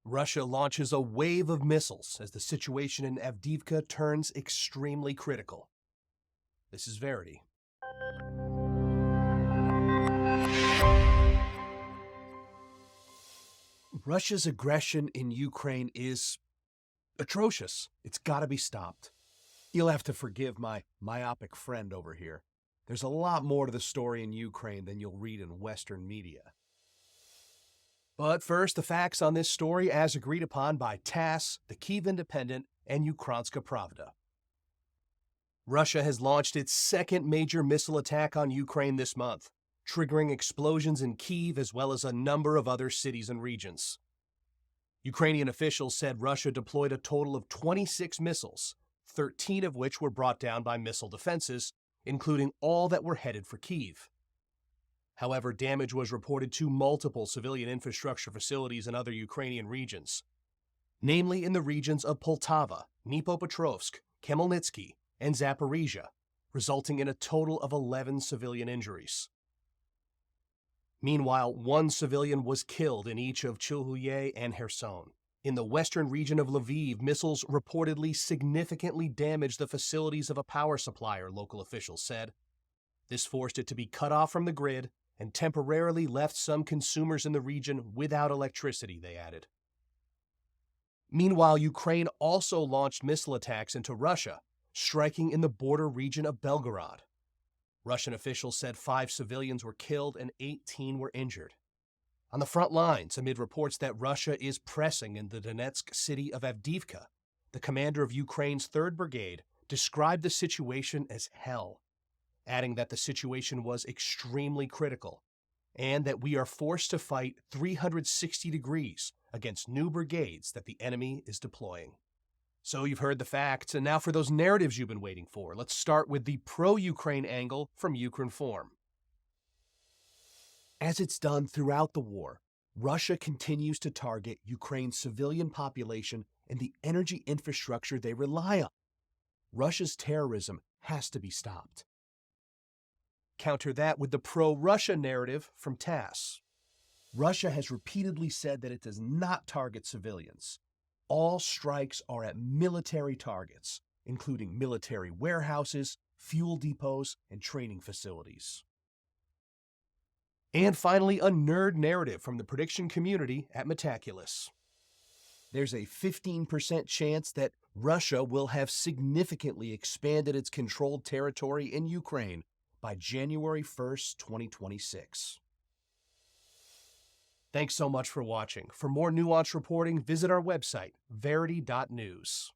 Russia launches a wave of missiles as the situation in Avdiivka turns extremely critical. This is Verity. Russia's aggression in Ukraine is atrocious. It's got to be stopped. You'll have to forgive my myopic friend over here. There's a lot more to the story in Ukraine than you'll read in Western media. But first, the facts on this story as agreed upon by TASS, the Kyiv Independent, and Ukrainska Pravda. Russia has launched its second major missile attack on Ukraine this month, triggering explosions in Kyiv as well as a number of other cities and regions. Ukrainian officials said Russia deployed a total of 26 missiles, 13 of which were brought down by missile defenses, including all that were headed for Kyiv. However, damage was reported to multiple civilian infrastructure facilities in other Ukrainian regions, namely in the regions of Poltava, Dnipropetrovsk, Khmelnytsky, and Zaporizhia, resulting in a total of 11 civilian injuries. Meanwhile, one civilian was killed in each of Chilhuye and Kherson. In the western region of Lviv, missiles reportedly significantly damaged the facilities of a power supplier, local officials said. This forced it to be cut off from the grid and temporarily left some consumers in the region without electricity, they added. Meanwhile, Ukraine also launched missile attacks into Russia, striking in the border region of Belgorod. Russian officials said 5 civilians were killed and 18 were injured. On the front lines, amid reports that Russia is pressing in the Donetsk city of Avdiivka, the commander of Ukraine's 3rd Brigade described the situation as hell, adding that the situation was extremely critical and that we are forced to fight 360 degrees against new brigades that the enemy is deploying. So you've heard the facts, and now for those narratives you've been waiting for. Let's start with the pro-Ukraine angle from Ukrinform. As it's done throughout the war, Russia continues to target Ukraine's civilian population and the energy infrastructure they rely on. Russia's terrorism has to be stopped. Counter that with the pro-Russia narrative from TASS. Russia has repeatedly said that it does not target civilians. All strikes are at military targets, including military warehouses, fuel depots, and training facilities. And finally, a nerd narrative from the prediction community at Metaculus. There's a 15% chance that Russia will have significantly expanded its controlled territory in Ukraine by January 1st, 2026. Thanks so much for watching. For more nuanced reporting, visit our website, verity.news.